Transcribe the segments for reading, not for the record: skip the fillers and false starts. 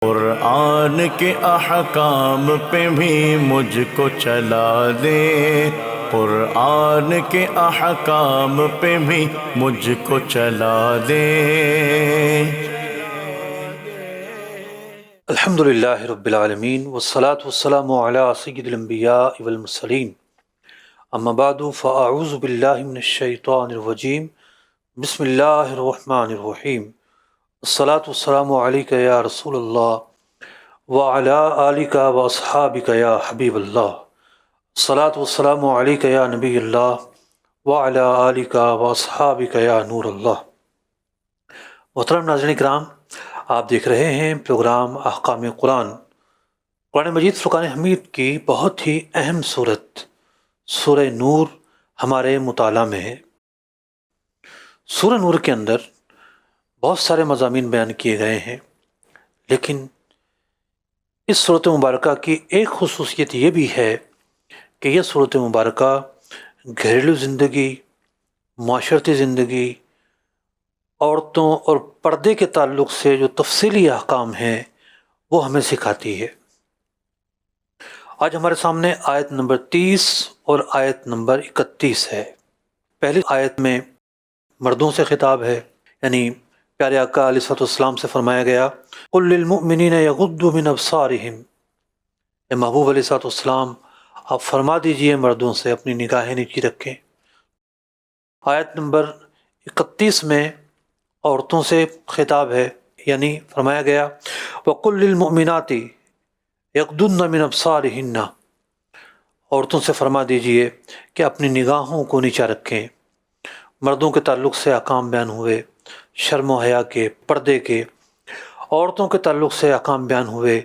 قرآن کے احکام پہ بھی مجھ کو چلا دے، قرآن کے احکام پہ بھی مجھ کو چلا دے۔ الحمد للہ رب العالمین والصلاة والسلام علی سید الانبیاء والمرسلین، اما بعد فاعوذ باللہ من الشیطان الرجیم، بسم اللہ الرحمن الرحیم۔ الصلاة والسلام علیک یا رسول اللہ وعلی آلک واصحابک یا حبیب اللہ۔ الصلاة والسلام علیک یا نبی اللہ وعلی آلک واصحابک یا نور اللہ۔ محترم ناظرین کرام، آپ دیکھ رہے ہیں پروگرام احکام قرآن۔ قرآن مجید فرقان حمید کی بہت ہی اہم صورت سورہ نور ہمارے مطالعہ میں ہے۔ سورہ نور کے اندر بہت سارے مضامین بیان کیے گئے ہیں، لیکن اس صورت مبارکہ کی ایک خصوصیت یہ بھی ہے کہ یہ صورت مبارکہ گھریلو زندگی، معاشرتی زندگی، عورتوں اور پردے کے تعلق سے جو تفصیلی احکام ہیں وہ ہمیں سکھاتی ہے۔ آج ہمارے سامنے آیت نمبر 30 اور آیت نمبر 31 ہے۔ پہلی آیت میں مردوں سے خطاب ہے، یعنی پیارے آقا علیہ الصلوۃ والسلام سے فرمایا گیا قُلْ لِلْمُؤْمِنِينَ يَغُضُّوا مِنْ أَبْصَارِهِمْ، اے محبوب علیہ الصلوۃ والسلام آپ فرما دیجئے مردوں سے اپنی نگاہیں نیچی رکھیں۔ آیت نمبر 31 میں عورتوں سے خطاب ہے، یعنی فرمایا گیا وَقُلْ لِلْمُؤْمِنَاتِ يَغْضُضْنَ مِنْ أَبْصَارِهِنَّ، عورتوں سے فرما دیجئے کہ اپنی نگاہوں کو نیچا رکھیں۔ مردوں کے تعلق سے احکام بیان ہوئے، شرم و حیا کے، پردے کے۔ عورتوں کے تعلق سے احکام بیان ہوئے،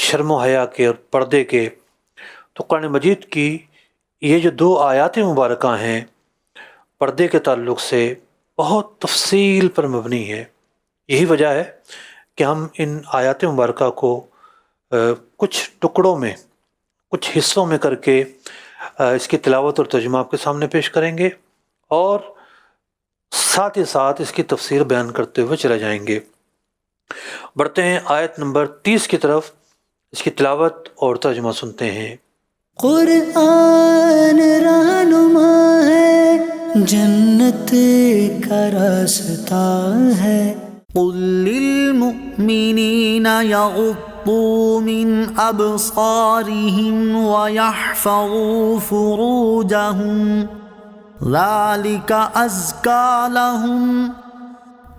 شرم و حیا کے اور پردے کے۔ تو قرآن مجید کی یہ جو دو آیات مبارکہ ہیں پردے کے تعلق سے بہت تفصیل پر مبنی ہے۔ یہی وجہ ہے کہ ہم ان آیات مبارکہ کو کچھ ٹکڑوں میں، کچھ حصوں میں کر کے اس کی تلاوت اور ترجمہ آپ کے سامنے پیش کریں گے، اور ساتھ ہی ساتھ اس کی تفسیر بیان کرتے ہوئے چلے جائیں گے۔ بڑھتے ہیں آیت نمبر 30 کی طرف، اس کی تلاوت اور ترجمہ سنتے ہیں۔ قرآن رہنما ہے، جنت کا راستہ ہے۔ قل للمؤمنین یغضوا من ابصارهم ویحفظوا فروجهم ذلك ازکی لهم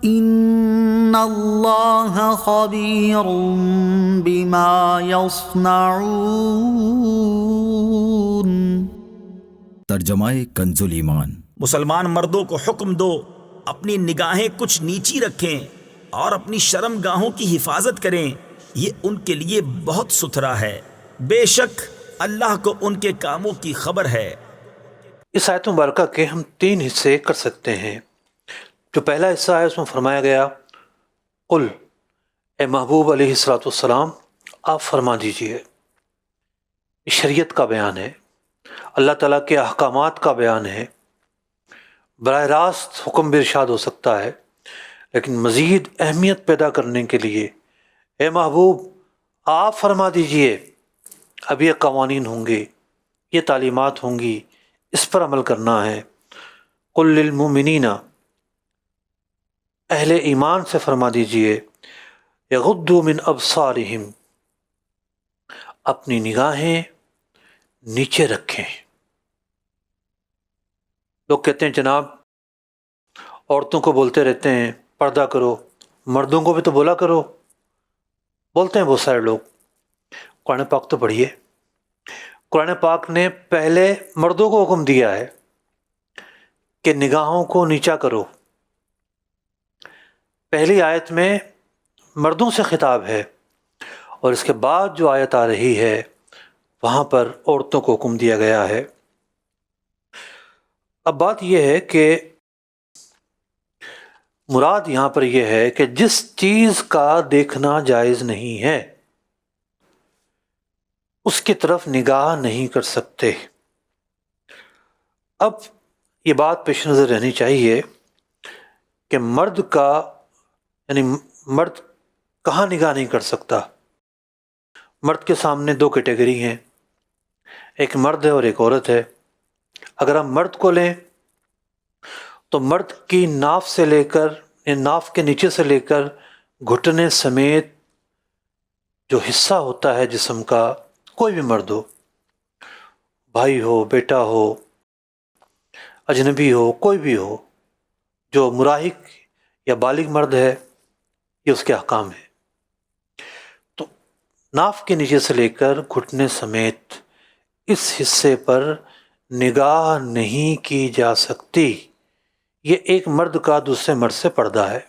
ان اللہ خبیر بما یصنعون۔ ترجمہ کنز ایمان۔ مسلمان مردوں کو حکم دو اپنی نگاہیں کچھ نیچی رکھیں اور اپنی شرم گاہوں کی حفاظت کریں، یہ ان کے لیے بہت ستھرا ہے، بے شک اللہ کو ان کے کاموں کی خبر ہے۔ اس آیت مبارکہ کے ہم 3 حصے کر سکتے ہیں۔ جو پہلا حصہ ہے اس میں فرمایا گیا قل، اے محبوب علیہ الصلوۃ والسلام آپ فرما دیجئے۔ یہ شریعت کا بیان ہے، اللہ تعالیٰ کے احکامات کا بیان ہے۔ براہ راست حکم بھی ارشاد ہو سکتا ہے، لیکن مزید اہمیت پیدا کرنے کے لیے اے محبوب آپ فرما دیجئے، اب یہ قوانین ہوں گے، یہ تعلیمات ہوں گی، اس پر عمل کرنا ہے۔ قل للمؤمنین، اہل ایمان سے فرما دیجئے یغضوا من ابصارہم، اپنی نگاہیں نیچے رکھیں۔ لوگ کہتے ہیں جناب عورتوں کو بولتے رہتے ہیں پردہ کرو، مردوں کو بھی تو بولا کرو، بولتے ہیں بہت سارے لوگ۔ قرآن پاک تو پڑھیے، قرآن پاک نے پہلے مردوں کو حکم دیا ہے کہ نگاہوں کو نیچا کرو۔ پہلی آیت میں مردوں سے خطاب ہے، اور اس کے بعد جو آیت آ رہی ہے وہاں پر عورتوں کو حکم دیا گیا ہے۔ اب بات یہ ہے کہ مراد یہاں پر یہ ہے کہ جس چیز کا دیکھنا جائز نہیں ہے اس کی طرف نگاہ نہیں کر سکتے۔ اب یہ بات پیش نظر رہنی چاہیے کہ مرد کا یعنی مرد کہاں نگاہ نہیں کر سکتا؟ مرد کے سامنے دو کیٹیگری ہیں، ایک مرد ہے اور ایک عورت ہے۔ اگر ہم مرد کو لیں تو مرد کی ناف سے لے کر، ناف کے نیچے سے لے کر گھٹنے سمیت جو حصہ ہوتا ہے جسم کا، کوئی بھی مرد ہو، بھائی ہو، بیٹا ہو، اجنبی ہو، کوئی بھی ہو، جو مراہق یا بالغ مرد ہے، یہ اس کے احکام ہے۔ تو ناف کے نیچے سے لے کر گھٹنے سمیت اس حصے پر نگاہ نہیں کی جا سکتی۔ یہ ایک مرد کا دوسرے مرد سے پردہ ہے۔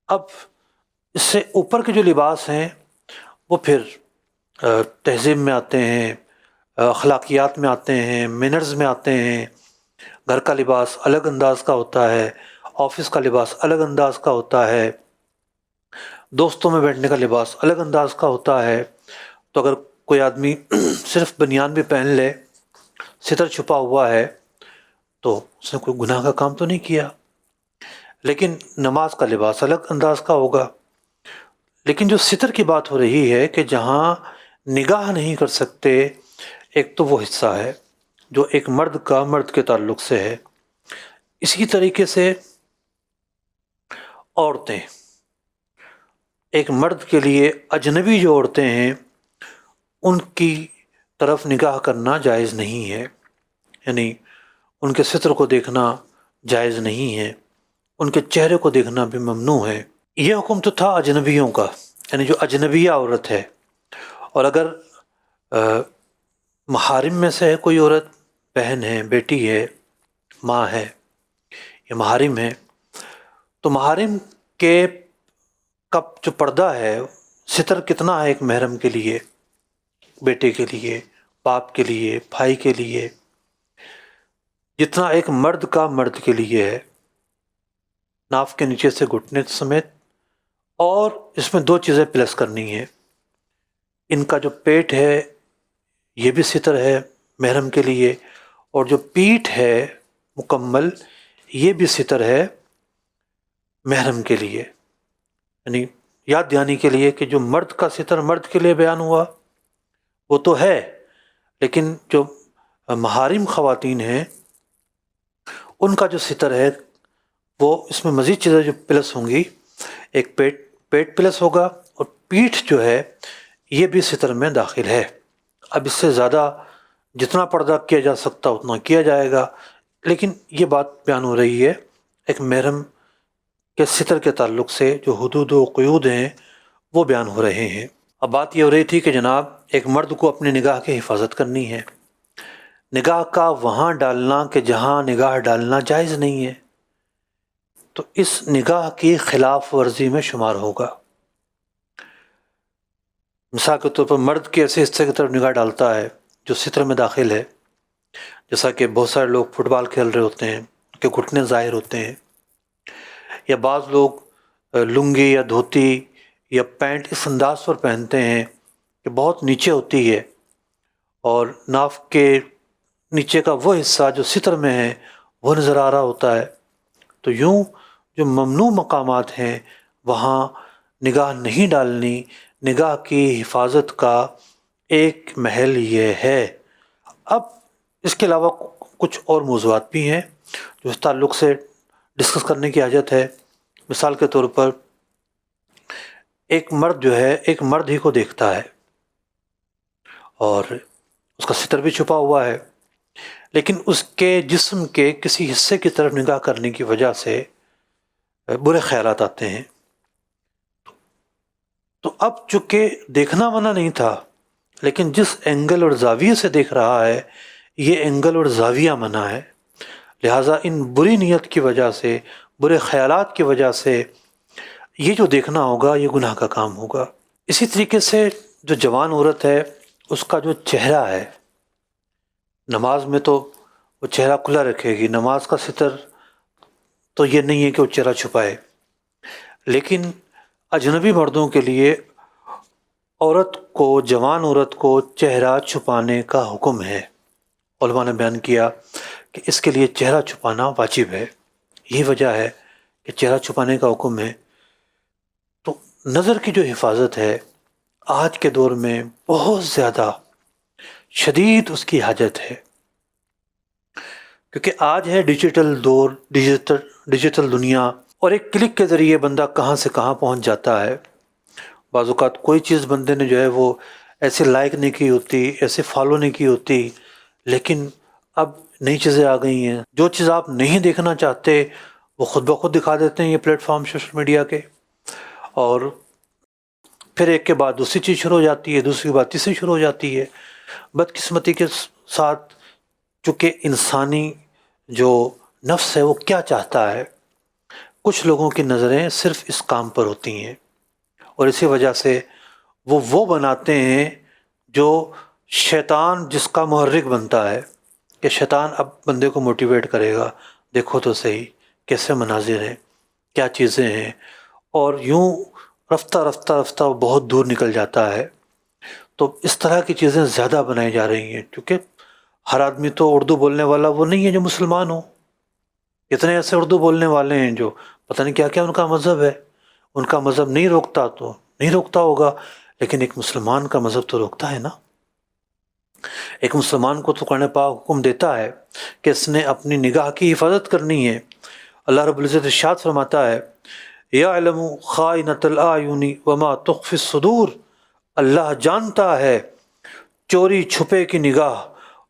اب اس سے اوپر کے جو لباس ہیں وہ پھر تہذیب میں آتے ہیں، اخلاقیات میں آتے ہیں، مینرز میں آتے ہیں۔ گھر کا لباس الگ انداز کا ہوتا ہے، آفس کا لباس الگ انداز کا ہوتا ہے، دوستوں میں بیٹھنے کا لباس الگ انداز کا ہوتا ہے۔ تو اگر کوئی آدمی صرف بنیان بھی پہن لے، ستر چھپا ہوا ہے، تو اس نے کوئی گناہ کا کام تو نہیں کیا، لیکن نماز کا لباس الگ انداز کا ہوگا۔ لیکن جو ستر کی بات ہو رہی ہے کہ جہاں نگاہ نہیں کر سکتے، ایک تو وہ حصہ ہے جو ایک مرد کا مرد کے تعلق سے ہے۔ اسی طریقے سے عورتیں، ایک مرد کے لیے اجنبی جو عورتیں ہیں ان کی طرف نگاہ کرنا جائز نہیں ہے، یعنی ان کے ستر کو دیکھنا جائز نہیں ہے، ان کے چہرے کو دیکھنا بھی ممنوع ہے۔ یہ حکم تو تھا اجنبیوں کا، یعنی جو اجنبیہ عورت ہے، اور اگر محارم میں سے ہے کوئی عورت، بہن ہے، بیٹی ہے، ماں ہے، یا محارم ہے، تو محارم کے کا جو پردہ ہے، ستر کتنا ہے ایک محرم کے لیے، بیٹے کے لیے، باپ کے لیے، بھائی کے لیے، جتنا ایک مرد کا مرد کے لیے ہے، ناف کے نیچے سے گھٹنے سمیت۔ اور اس میں دو چیزیں پلس کرنی ہیں، ان کا جو پیٹ ہے یہ بھی ستر ہے محرم کے لیے، اور جو پیٹھ ہے مکمل یہ بھی ستر ہے محرم کے لیے۔ یعنی یاد دہانی کے لیے کہ جو مرد کا ستر مرد کے لیے بیان ہوا وہ تو ہے، لیکن جو محارم خواتین ہیں ان کا جو ستر ہے وہ اس میں مزید چیزیں جو پلس ہوں گی، ایک پیٹ پلس ہوگا، اور پیٹھ جو ہے یہ بھی ستر میں داخل ہے۔ اب اس سے زیادہ جتنا پردہ کیا جا سکتا اتنا کیا جائے گا، لیکن یہ بات بیان ہو رہی ہے ایک محرم کے ستر کے تعلق سے جو حدود و قیود ہیں وہ بیان ہو رہے ہیں۔ اب بات یہ ہو رہی تھی کہ جناب ایک مرد کو اپنی نگاہ کی حفاظت کرنی ہے، نگاہ کا وہاں ڈالنا کہ جہاں نگاہ ڈالنا جائز نہیں ہے، تو اس نگاہ کی خلاف ورزی میں شمار ہوگا۔ مثال کے طور پر مرد کے ایسے حصے کی طرف نگاہ ڈالتا ہے جو ستر میں داخل ہے، جیسا کہ بہت سارے لوگ فٹ بال کھیل رہے ہوتے ہیں، ان کے گھٹنے ظاہر ہوتے ہیں، یا بعض لوگ لنگی یا دھوتی یا پینٹ اس انداز پر پہنتے ہیں کہ بہت نیچے ہوتی ہے، اور ناف کے نیچے کا وہ حصہ جو ستر میں ہے وہ نظر آ رہا ہوتا ہے۔ تو یوں جو ممنوع مقامات ہیں وہاں نگاہ نہیں ڈالنی، نگاہ کی حفاظت کا ایک محل یہ ہے۔ اب اس کے علاوہ کچھ اور موضوعات بھی ہیں جو اس تعلق سے ڈسکس کرنے کی حاجت ہے۔ مثال کے طور پر ایک مرد جو ہے ایک مرد ہی کو دیکھتا ہے اور اس کا ستر بھی چھپا ہوا ہے، لیکن اس کے جسم کے کسی حصے کی طرف نگاہ کرنے کی وجہ سے برے خیالات آتے ہیں۔ تو اب چونکہ دیکھنا منع نہیں تھا، لیکن جس اینگل اور زاویے سے دیکھ رہا ہے یہ اینگل اور زاویہ منع ہے، لہٰذا ان بری نیت کی وجہ سے، برے خیالات کی وجہ سے یہ جو دیکھنا ہوگا یہ گناہ کا کام ہوگا۔ اسی طریقے سے جو جوان عورت ہے اس کا جو چہرہ ہے، نماز میں تو وہ چہرہ کھلا رکھے گی، نماز کا ستر تو یہ نہیں ہے کہ وہ چہرہ چھپائے، لیکن اجنبی مردوں کے لیے عورت کو، جوان عورت کو چہرہ چھپانے کا حکم ہے۔ علماء نے بیان کیا کہ اس کے لیے چہرہ چھپانا واجب ہے، یہی وجہ ہے کہ چہرہ چھپانے کا حکم ہے۔ تو نظر کی جو حفاظت ہے آج کے دور میں بہت زیادہ شدید اس کی حاجت ہے، کیونکہ آج ہے ڈیجیٹل دور، ڈیجیٹل دنیا، اور ایک کلک کے ذریعے بندہ کہاں سے کہاں پہنچ جاتا ہے۔ بعض اوقات کوئی چیز بندے نے جو ہے وہ ایسے لائک نہیں کی ہوتی، ایسے فالو نہیں کی ہوتی، لیکن اب نئی چیزیں آ گئی ہیں، جو چیز آپ نہیں دیکھنا چاہتے وہ خود بخود دکھا دیتے ہیں یہ پلیٹ فارم سوشل میڈیا کے، اور پھر ایک کے بعد دوسری چیز شروع ہو جاتی ہے، دوسری کے بعد تیسری شروع ہو جاتی ہے۔ بدقسمتی کے ساتھ چونکہ انسانی جو نفس ہے وہ کیا چاہتا ہے، کچھ لوگوں کی نظریں صرف اس کام پر ہوتی ہیں، اور اسی وجہ سے وہ بناتے ہیں جو شیطان جس کا محرک بنتا ہے، کہ شیطان اب بندے کو موٹیویٹ کرے گا، دیکھو تو صحیح کیسے مناظر ہیں، کیا چیزیں ہیں، اور یوں رفتہ رفتہ رفتہ وہ بہت دور نکل جاتا ہے۔ تو اس طرح کی چیزیں زیادہ بنائی جا رہی ہیں، کیونکہ ہر آدمی تو اردو بولنے والا وہ نہیں ہے جو مسلمان ہو۔ اتنے ایسے اردو بولنے والے ہیں جو پتہ نہیں کیا کیا ان کا مذہب ہے، ان کا مذہب نہیں روکتا تو نہیں روکتا ہوگا، لیکن ایک مسلمان کا مذہب تو روکتا ہے نا۔ ایک مسلمان کو تو قرآن پاک حکم دیتا ہے کہ اس نے اپنی نگاہ کی حفاظت کرنی ہے۔ اللہ رب العزت ارشاد فرماتا ہے یعلم خائنۃ الاعین وما تخفی الصدور، اللہ جانتا ہے چوری چھپے کی نگاہ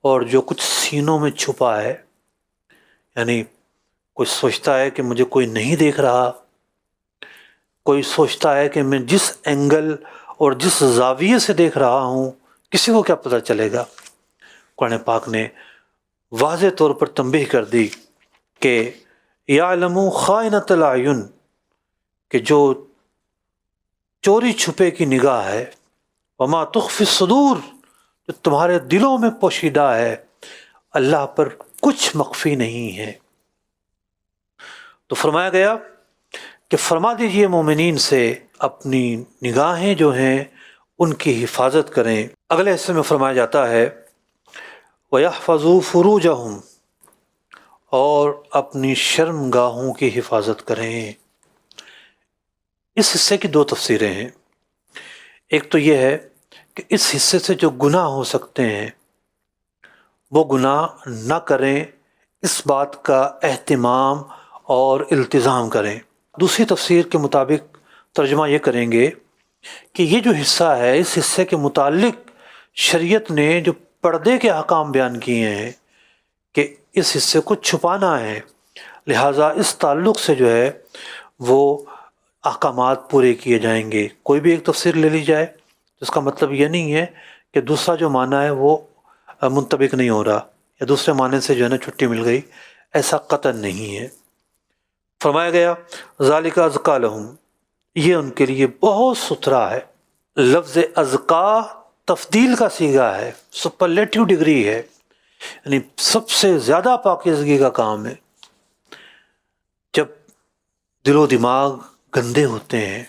اور جو کچھ سینوں میں چھپا ہے، یعنی کوئی سوچتا ہے کہ مجھے کوئی نہیں دیکھ رہا، کوئی سوچتا ہے کہ میں جس اینگل اور جس زاویے سے دیکھ رہا ہوں کسی کو کیا پتہ چلے گا۔ قرآن پاک نے واضح طور پر تنبیہ کر دی کہ یعلم خائنۃ الاعین، کہ جو چوری چھپے کی نگاہ ہے، وما تخفی الصدور، جو تمہارے دلوں میں پوشیدہ ہے، اللہ پر کچھ مخفی نہیں ہے۔ تو فرمایا گیا کہ فرما دیجئے مومنین سے اپنی نگاہیں جو ہیں ان کی حفاظت کریں۔ اگلے حصے میں فرمایا جاتا ہے وَيَحْفَظُوا فُرُوجَهُمْ، اور اپنی شرم گاہوں کی حفاظت کریں۔ اس حصے کی دو تفسیریں ہیں۔ ایک تو یہ ہے کہ اس حصے سے جو گناہ ہو سکتے ہیں وہ گناہ نہ کریں، اس بات کا اہتمام اور التزام کریں۔ دوسری تفسیر کے مطابق ترجمہ یہ کریں گے کہ یہ جو حصہ ہے، اس حصے کے متعلق شریعت نے جو پردے کے احکام بیان کیے ہیں کہ اس حصے کو چھپانا ہے، لہٰذا اس تعلق سے جو ہے وہ احکامات پورے کیے جائیں گے۔ کوئی بھی ایک تفسیر لے لی جائے، اس کا مطلب یہ نہیں ہے کہ دوسرا جو معنی ہے وہ منطبق نہیں ہو رہا، یا دوسرے معنی سے جو ہے نا چھٹی مل گئی، ایسا قطعاً نہیں ہے۔ فرمایا گیا ذالک ازکیٰ لہم، یہ ان کے لیے بہت ستھرا ہے۔ لفظ ازکیٰ تفضیل کا صیغہ ہے، سپرلیٹیو ڈگری ہے، یعنی سب سے زیادہ پاکیزگی کا کام ہے۔ جب دل و دماغ گندے ہوتے ہیں،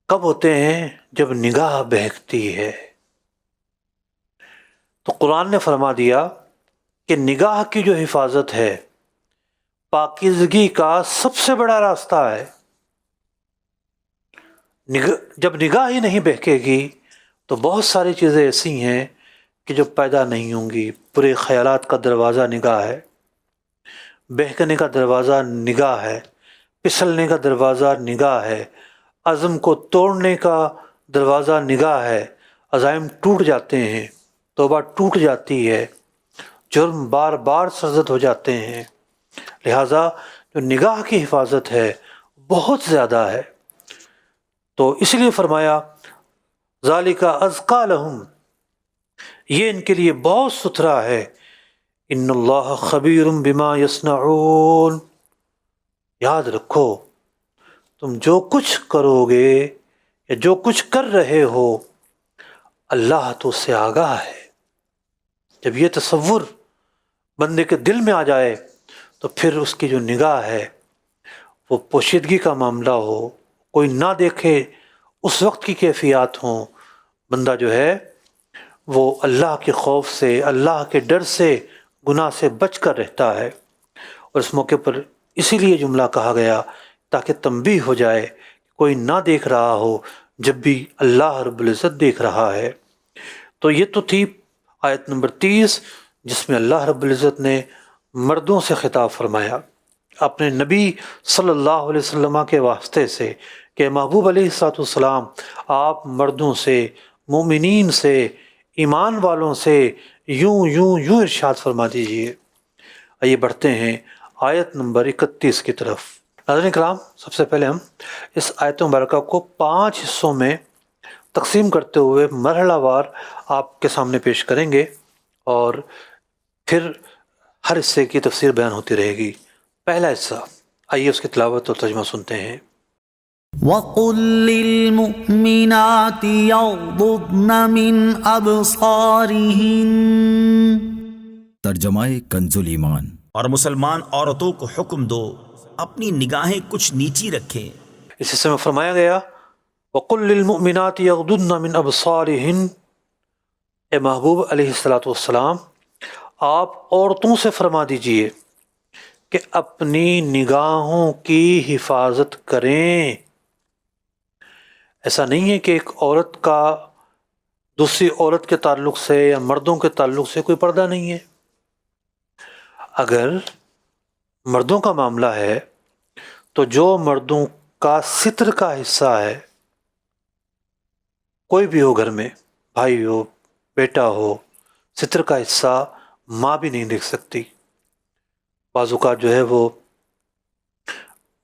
کب ہوتے ہیں؟ جب نگاہ بہکتی ہے۔ تو قرآن نے فرما دیا کہ نگاہ کی جو حفاظت ہے پاکیزگی کا سب سے بڑا راستہ ہے۔ جب نگاہ ہی نہیں بہکے گی تو بہت ساری چیزیں ایسی ہیں کہ جو پیدا نہیں ہوں گی۔ برے خیالات کا دروازہ نگاہ ہے، بہکنے کا دروازہ نگاہ ہے، پھسلنے کا دروازہ نگاہ ہے، عزم کو توڑنے کا دروازہ نگاہ ہے، عزائم ٹوٹ جاتے ہیں، توبہ ٹوٹ جاتی ہے، جرم بار بار سرزد ہو جاتے ہیں۔ لہٰذا جو نگاہ کی حفاظت ہے بہت زیادہ ہے۔ تو اس لیے فرمایا ذالک ازکیٰ لہم، یہ ان کے لیے بہت ستھرا ہے۔ ان اللہ خبیر بما یصنعون، یاد رکھو تم جو کچھ کرو گے یا جو کچھ کر رہے ہو اللہ تو اس سے آگاہ ہے۔ جب یہ تصور بندے کے دل میں آ جائے تو پھر اس کی جو نگاہ ہے وہ پوشیدگی کا معاملہ ہو، کوئی نہ دیکھے، اس وقت کی کیفیات ہوں، بندہ جو ہے وہ اللہ کے خوف سے، اللہ کے ڈر سے، گناہ سے بچ کر رہتا ہے۔ اور اس موقع پر اسی لیے جملہ کہا گیا تاکہ تنبیہ ہو جائے کوئی نہ دیکھ رہا ہو جب بھی اللہ رب العزت دیکھ رہا ہے۔ تو یہ تو تھی آیت نمبر 30 جس میں اللہ رب العزت نے مردوں سے خطاب فرمایا اپنے نبی صلی اللہ علیہ وسلم کے واسطے سے کہ محبوب علیہ الصلوۃ والسلام آپ مردوں سے، مومنین سے، ایمان والوں سے یوں ارشاد فرما دیجئے۔ آئیے بڑھتے ہیں آیت نمبر 31 کی طرف۔ ناظرین کرام، سب سے پہلے ہم اس آیت مبارکہ کو 5 حصوں میں تقسیم کرتے ہوئے مرحلہ وار آپ کے سامنے پیش کریں گے اور پھر ہر حصے کی تفسیر بیان ہوتی رہے گی۔ پہلا حصہ، آئیے اس کی تلاوت اور ترجمہ سنتے ہیں۔ وَقُل لِّلْمُؤْمِنَاتِ يَغْضُضْنَ مِنْ أَبْصَارِهِنَّ۔ ترجمہ کنز ایمان۔ اور مسلمان عورتوں کو حکم دو اپنی نگاہیں کچھ نیچی رکھیں۔ اس حصے میں فرمایا گیا وَقُل لِّلْمُؤْمِنَاتِ يَغْضُضْنَ مِنْ أَبْصَارِهِنَّ، اے محبوب علیہ الصلوۃ والسلام آپ عورتوں سے فرما دیجئے کہ اپنی نگاہوں کی حفاظت کریں۔ ایسا نہیں ہے کہ ایک عورت کا دوسری عورت کے تعلق سے یا مردوں کے تعلق سے کوئی پردہ نہیں ہے۔ اگر مردوں کا معاملہ ہے تو جو مردوں کا ستر کا حصہ ہے، کوئی بھی ہو گھر میں، بھائی ہو، بیٹا ہو، ستر کا حصہ ماں بھی نہیں دیکھ سکتی۔ بعض اوقات جو ہے وہ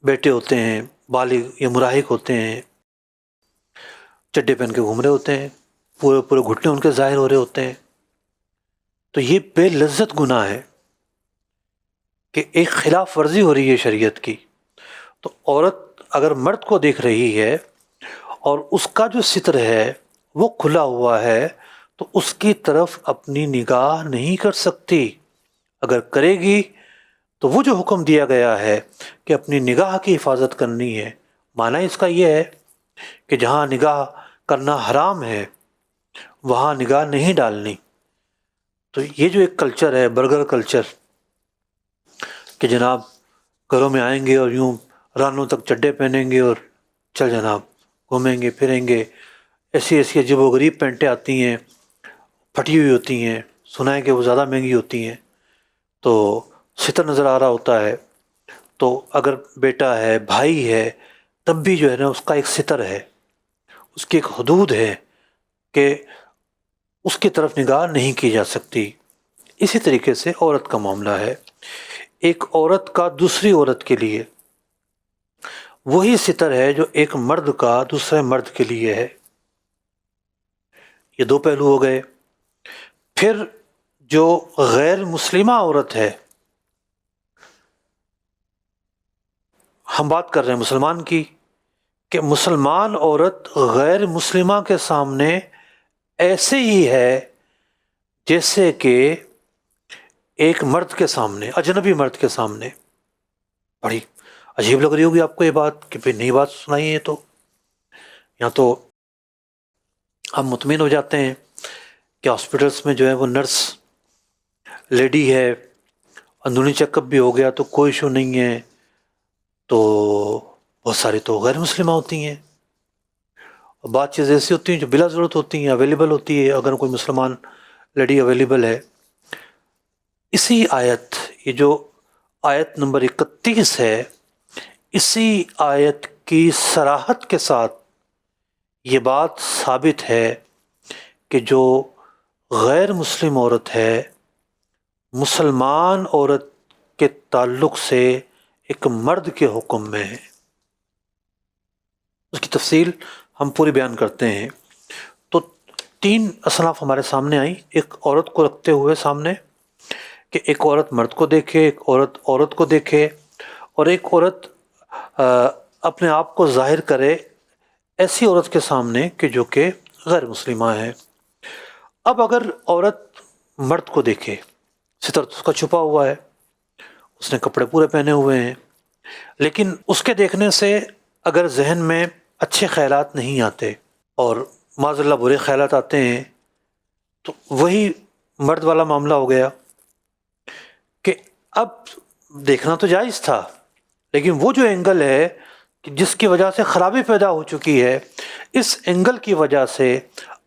بیٹے ہوتے ہیں، بالغ یا مراہق ہوتے ہیں، چڈے پہن کے گھوم رہے ہوتے ہیں، پورے گھٹنے ان کے ظاہر ہو رہے ہوتے ہیں، تو یہ بے لذت گناہ ہے کہ ایک خلاف ورزی ہو رہی ہے شریعت کی۔ تو عورت اگر مرد کو دیکھ رہی ہے اور اس کا جو ستر ہے وہ کھلا ہوا ہے تو اس کی طرف اپنی نگاہ نہیں کر سکتی۔ اگر کرے گی تو وہ جو حکم دیا گیا ہے کہ اپنی نگاہ کی حفاظت کرنی ہے، معنی اس کا یہ ہے کہ جہاں نگاہ کرنا حرام ہے وہاں نگاہ نہیں ڈالنی۔ تو یہ جو ایک کلچر ہے، برگر کلچر، کہ جناب گھروں میں آئیں گے اور یوں رانوں تک چڈے پہنیں گے اور چل جناب گھومیں گے پھریں گے، ایسی عجیب و غریب پینٹیں آتی ہیں، پھٹی ہوئی ہوتی ہیں، سنا ہے کہ وہ زیادہ مہنگی ہوتی ہیں، تو ستر نظر آ رہا ہوتا ہے۔ تو اگر بیٹا ہے، بھائی ہے، تب بھی جو ہے نا اس کا ایک ستر ہے، اس کی ایک حدود ہے کہ اس کی طرف نگاہ نہیں کی جا سکتی۔ اسی طریقے سے عورت کا معاملہ ہے۔ ایک عورت کا دوسری عورت کے لیے وہی ستر ہے جو ایک مرد کا دوسرے مرد کے لیے ہے۔ یہ دو پہلو ہو گئے۔ پھر جو غیر مسلمہ عورت ہے، ہم بات کر رہے ہیں مسلمان کی، کہ مسلمان عورت غیر مسلمہ کے سامنے ایسے ہی ہے جیسے کہ ایک مرد کے سامنے، اجنبی مرد کے سامنے۔ بڑی عجیب لگ رہی ہوگی آپ کو یہ بات کہ نئی بات سنائی ہے، تو یہاں تو ہم مطمئن ہو جاتے ہیں کہ ہاسپٹلس میں جو ہے وہ نرس لیڈی ہے، اندرونی چیک اپ بھی ہو گیا تو کوئی ایشو نہیں ہے، تو بہت ساری تو غیر مسلمہ ہوتی ہیں، اور بعض چیزیں ایسی ہوتی ہیں جو بلا ضرورت ہوتی ہیں، اویلیبل ہوتی ہے اگر کوئی مسلمان لیڈی اویلیبل ہے۔ اسی آیت، یہ جو آیت نمبر 31 ہے، اسی آیت کی صراحت کے ساتھ یہ بات ثابت ہے کہ جو غیر مسلم عورت ہے، مسلمان عورت کے تعلق سے ایک مرد کے حکم میں ہے۔ اس کی تفصیل ہم پوری بیان کرتے ہیں۔ تو 3 اصناف ہمارے سامنے آئیں، ایک عورت کو رکھتے ہوئے سامنے کہ ایک عورت مرد کو دیکھے، ایک عورت عورت کو دیکھے، اور ایک عورت اپنے آپ کو ظاہر کرے ایسی عورت کے سامنے کہ جو کہ غیر مسلمہ ہے۔ اب اگر عورت مرد کو دیکھے، ستر اس کا چھپا ہوا ہے، اس نے کپڑے پورے پہنے ہوئے ہیں، لیکن اس کے دیکھنے سے اگر ذہن میں اچھے خیالات نہیں آتے اور معاذ اللہ برے خیالات آتے ہیں، تو وہی مرد والا معاملہ ہو گیا کہ اب دیکھنا تو جائز تھا، لیکن وہ جو اینگل ہے کہ جس کی وجہ سے خرابی پیدا ہو چکی ہے، اس اینگل کی وجہ سے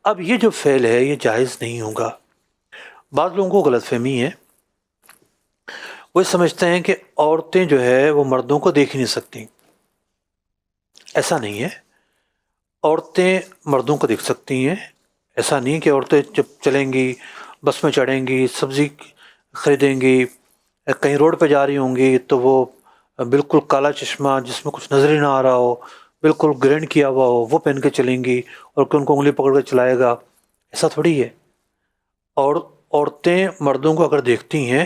اب یہ جو فعل ہے یہ جائز نہیں ہوگا۔ بعض لوگوں کو غلط فہمی ہے، وہ سمجھتے ہیں کہ عورتیں جو ہے وہ مردوں کو دیکھ ہی نہیں سکتی۔ ایسا نہیں ہے، عورتیں مردوں کو دیکھ سکتی ہیں۔ ایسا نہیں کہ عورتیں جب چلیں گی، بس میں چڑھیں گی، سبزی خریدیں گی، کہیں روڈ پہ جا رہی ہوں گی تو وہ بالکل کالا چشمہ جس میں کچھ نظر ہی نہ آ رہا ہو، بالکل گرینڈ کیا ہوا ہو، وہ پہن کے چلیں گی اور کہ ان کو انگلی پکڑ کے چلائے گا۔ ایسا تھوڑی ہے۔ اور عورتیں مردوں کو اگر دیکھتی ہیں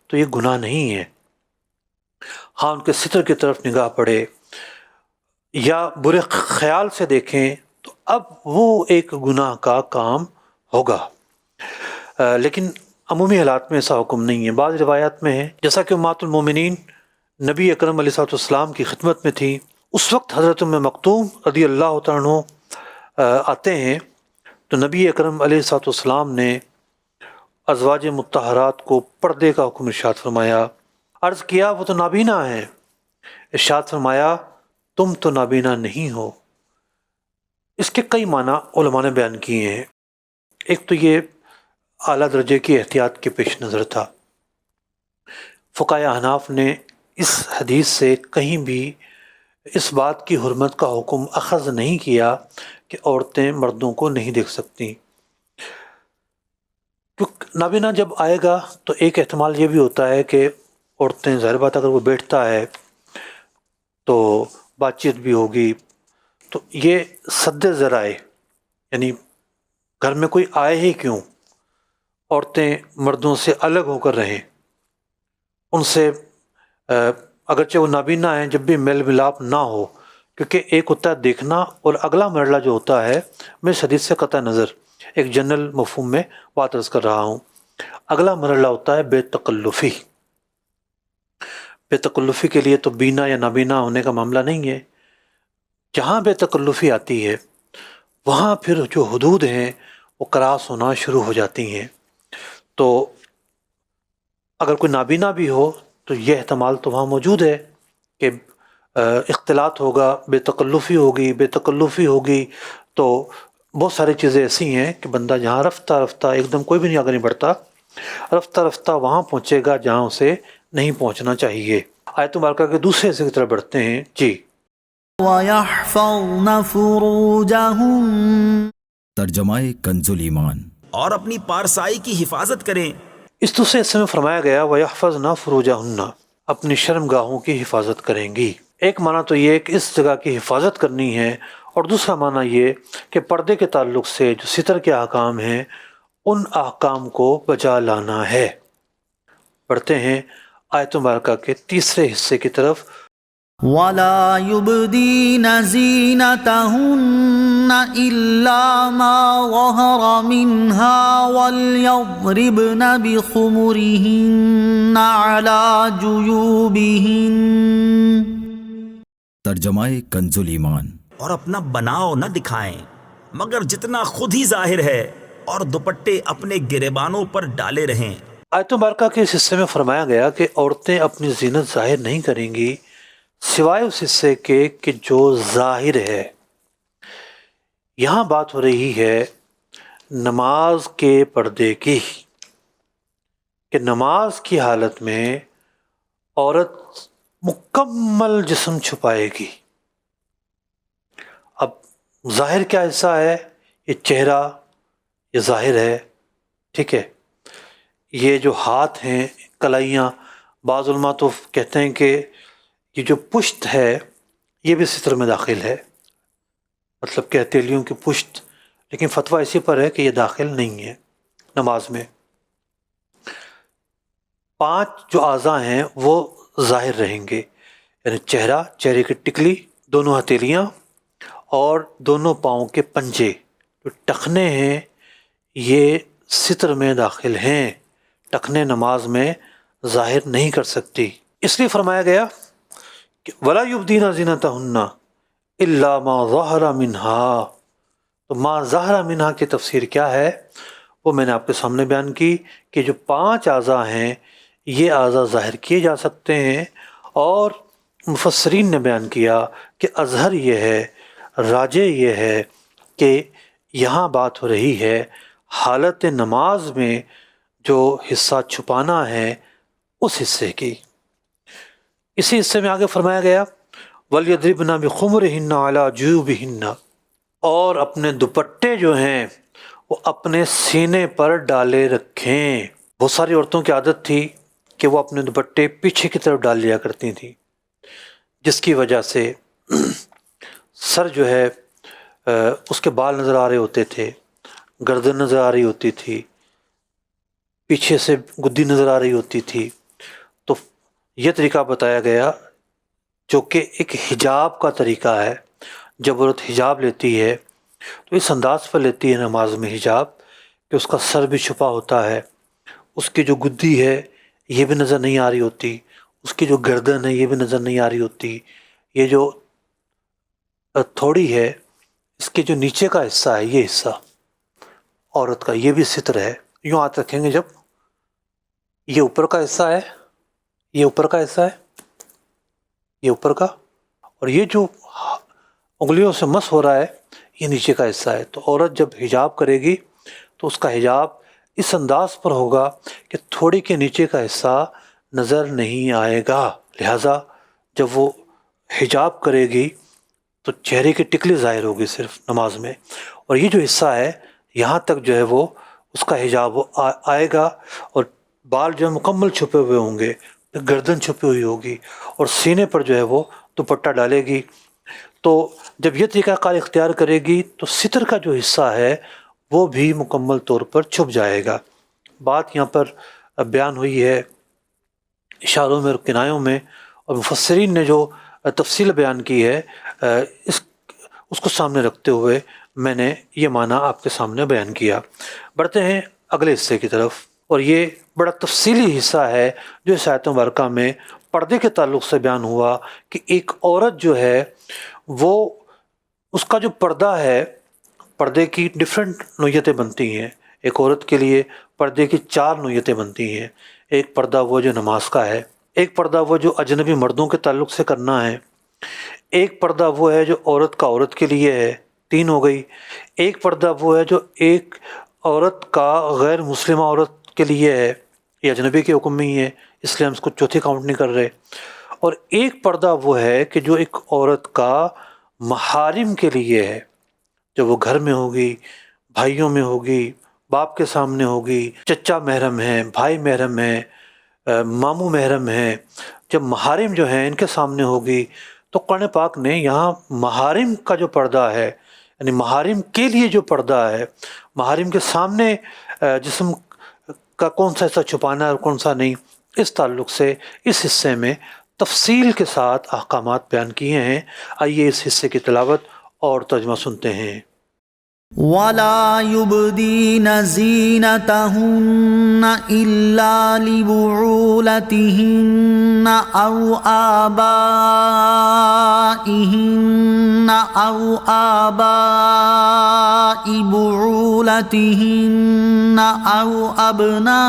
تو یہ گناہ نہیں ہے۔ ہاں ان کے ستر کی طرف نگاہ پڑے یا برے خیال سے دیکھیں تو اب وہ ایک گناہ کا کام ہوگا، لیکن عمومی حالات میں ایسا حکم نہیں ہے۔ بعض روایات میں ہے، جیسا کہ امہات المومنین نبی اکرم علیہ السلام کی خدمت میں تھی، اس وقت حضرت ام مکتوم رضی اللہ تعالیٰ عنہ آتے ہیں تو نبی اکرم علیہ السلام نے ازواج مطہرات کو پردے کا حکم ارشاد فرمایا۔ عرض کیا وہ تو نابینا ہیں، ارشاد فرمایا تم تو نابینا نہیں ہو۔ اس کے کئی معنی علماء نے بیان کیے ہیں۔ ایک تو یہ اعلیٰ درجے کی احتیاط کے پیش نظر تھا۔ فقہائے احناف نے اس حدیث سے کہیں بھی اس بات کی حرمت کا حکم اخذ نہیں کیا کہ عورتیں مردوں کو نہیں دیکھ سکتی، کیونکہ نابینا جب آئے گا تو ایک احتمال یہ بھی ہوتا ہے کہ عورتیں، ظاہر بات اگر وہ بیٹھتا ہے تو بات چیت بھی ہوگی، تو یہ سد ذرائع، یعنی گھر میں کوئی آئے ہی کیوں، عورتیں مردوں سے الگ ہو کر رہیں، ان سے اگرچہ وہ نابینا ہیں جب بھی میل ملاپ نہ ہو، کیونکہ ایک ہوتا ہے دیکھنا اور اگلا مرحلہ جو ہوتا ہے، میں اس حدیث سے قطع نظر ایک جنرل مفہوم میں بات عرض کر رہا ہوں، اگلا مرحلہ ہوتا ہے بے تکلفی۔ بے تکلفی کے لیے تو بینا یا نابینا ہونے کا معاملہ نہیں ہے۔ جہاں بے تکلفی آتی ہے وہاں پھر جو حدود ہیں وہ کراس ہونا شروع ہو جاتی ہیں۔ تو اگر کوئی نابینا بھی ہو تو یہ احتمال تو وہاں موجود ہے کہ اختلاط ہوگا، بے تکلفی ہوگی تو بہت ساری چیزیں ایسی ہیں کہ بندہ جہاں رفتہ رفتہ ایک دم کوئی بھی نہیں آگے نہیں بڑھتا، رفتہ رفتہ وہاں پہنچے گا جہاں اسے نہیں پہنچنا چاہیے۔ آیت مبارکہ کے دوسرے حصے کی طرف بڑھتے ہیں۔ جی، وَيَحْفَظْنَ فُرُوجَهُنَّ، ترجمہ کنز ایمان۔ اور اپنی پارسائی کی حفاظت کریں۔ اس دوسرے حصے میں فرمایا گیا وَيَحْفَظْنَ فُرُوجَهُنَّ، اپنی شرم گاہوں کی حفاظت کریں گی۔ ایک معنی تو یہ کہ اس جگہ کی حفاظت کرنی ہے، اور دوسرا معنی یہ کہ پردے کے تعلق سے جو ستر کے احکام ہیں ان احکام کو بجا لانا ہے۔ پڑھتے ہیں آیت مبارکہ کے تیسرے حصے کی طرف۔ وَلَا يُبْدِينَ زِينَتَهُنَّ إِلَّا مَا ظَهَرَ مِنْهَا وَلْيَضْرِبْنَ بِخُمُرِهِنَّ عَلَى جُيُوبِهِنَّ، ترجمہ کنز ایمان۔ اور اپنا بناؤ نہ دکھائیں مگر جتنا خود ہی ظاہر ہے، اور دوپٹے اپنے گریبانوں پر ڈالے رہیں۔ آیت مبارکہ کے اس حصے میں فرمایا گیا کہ عورتیں اپنی زینت ظاہر نہیں کریں گی سوائے اس حصے کے کہ جو ظاہر ہے۔ یہاں بات ہو رہی ہے نماز کے پردے کی، کہ نماز کی حالت میں عورت مکمل جسم چھپائے گی۔ اب ظاہر کیا حصہ ہے؟ یہ چہرہ، یہ ظاہر ہے، ٹھیک ہے۔ یہ جو ہاتھ ہیں، کلائیاں، بعض علماء تو کہتے ہیں کہ یہ جو پشت ہے یہ بھی ستر میں داخل ہے، مطلب کہ ہتھیلیوں کی پشت، لیکن فتویٰ اسی پر ہے کہ یہ داخل نہیں ہے نماز میں۔ 5 جو اعضاء ہیں وہ ظاہر رہیں گے، یعنی چہرہ، چہرے کی ٹکلی، دونوں ہتھیلیاں اور دونوں پاؤں کے پنجے، جو ٹخنے ہیں یہ ستر میں داخل ہیں۔ ٹخنے نماز میں ظاہر نہیں کر سکتی، اس لیے فرمایا گیا کہ وَلَا يُبْدِينَ زِينَتَهُنَّ إِلَّا مَا ظَهَرَ مِنْهَا۔ تو ما ظَهَرَ مِنْهَا کی تفسیر کیا ہے وہ میں نے آپ کے سامنے بیان کی کہ جو 5 اعضاء ہیں یہ اعضاء ظاہر کیے جا سکتے ہیں، اور مفسرین نے بیان کیا کہ اظہر یہ ہے، راجع یہ ہے کہ یہاں بات ہو رہی ہے حالت نماز میں جو حصہ چھپانا ہے اس حصے کی۔ اسی حصے میں آگے فرمایا گیا وَلْيَضْرِبْنَ بِخُمُرِهِنَّ عَلَى جُيُوبِهِنَّ، اور اپنے دوپٹے جو ہیں وہ اپنے سینے پر ڈالے رکھیں۔ بہت ساری عورتوں کی عادت تھی کہ وہ اپنے دوپٹے پیچھے کی طرف ڈال لیا کرتی تھیں، جس کی وجہ سے سر جو ہے اس کے بال نظر آ رہے ہوتے تھے، گردن نظر آ رہی ہوتی تھی، پیچھے سے گدی نظر آ رہی ہوتی تھی۔ تو یہ طریقہ بتایا گیا جو کہ ایک حجاب کا طریقہ ہے۔ جب عورت حجاب لیتی ہے تو اس انداز پر لیتی ہے نماز میں حجاب کہ اس کا سر بھی چھپا ہوتا ہے، اس کی جو گدی ہے یہ بھی نظر نہیں آ رہی ہوتی، اس کی جو گردن ہے یہ بھی نظر نہیں آ رہی ہوتی، یہ جو تھوڑی ہے اس کے جو نیچے کا حصہ ہے یہ حصہ عورت کا یہ بھی ستر ہے۔ یوں ہاتھ رکھیں گے جب یہ اوپر کا حصہ ہے، یہ اوپر کا حصہ ہے، یہ اوپر کا، اور یہ جو انگلیوں سے مس ہو رہا ہے یہ نیچے کا حصہ ہے۔ تو عورت جب حجاب کرے گی تو اس کا حجاب اس انداز پر ہوگا کہ تھوڑی کے نیچے کا حصہ نظر نہیں آئے گا۔ لہٰذا جب وہ حجاب کرے گی تو چہرے کی ٹکلی ظاہر ہوگی صرف نماز میں، اور یہ جو حصہ ہے یہاں تک جو ہے وہ اس کا حجاب آئے گا، اور بال جو ہے مکمل چھپے ہوئے ہوں گے، گردن چھپی ہوئی ہوگی، اور سینے پر جو ہے وہ دوپٹہ ڈالے گی۔ تو جب یہ طریقہ کار اختیار کرے گی تو ستر کا جو حصہ ہے وہ بھی مکمل طور پر چھپ جائے گا۔ بات یہاں پر بیان ہوئی ہے اشاروں میں اور کنایوں میں، اور مفسرین نے جو تفصیل بیان کی ہے اس کو سامنے رکھتے ہوئے میں نے یہ معنی آپ کے سامنے بیان کیا۔ بڑھتے ہیں اگلے حصے کی طرف، اور یہ بڑا تفصیلی حصہ ہے جو اس آیت مبارکہ میں پردے کے تعلق سے بیان ہوا کہ ایک عورت جو ہے وہ اس کا جو پردہ ہے، پردے کی ڈیفرنٹ نوعیتیں بنتی ہیں۔ ایک عورت کے لیے پردے کی 4 نوعیتیں بنتی ہیں۔ ایک پردہ وہ جو نماز کا ہے، ایک پردہ وہ جو اجنبی مردوں کے تعلق سے کرنا ہے، ایک پردہ وہ ہے جو عورت کا عورت کے لیے ہے، 3 ہو گئی، ایک پردہ وہ ہے جو ایک عورت کا غیر مسلمہ عورت کے لیے ہے، یہ اجنبی کے حکم میں ہی ہے اس لیے ہم اس کو چوتھی کاؤنٹ نہیں کر رہے، اور ایک پردہ وہ ہے کہ جو ایک عورت کا محارم کے لیے ہے، جب وہ گھر میں ہوگی، بھائیوں میں ہوگی، باپ کے سامنے ہوگی، چچا محرم ہے، بھائی محرم ہے، ماموں محرم ہے، جب محارم جو ہیں ان کے سامنے ہوگی تو قرآن پاک نے یہاں محارم کا جو پردہ ہے، یعنی محارم کے لیے جو پردہ ہے، محارم کے سامنے جسم کا کون سا حصہ چھپانا ہے اور کون سا نہیں، اس تعلق سے اس حصے میں تفصیل کے ساتھ احکامات بیان کیے ہیں۔ آئیے اس حصے کی تلاوت اور ترجمہ سنتے ہیں۔ ولا يبدين زينتهن إلا لبعولتهن أو آبائهن أو آباء بعولتهن أو أبنائهن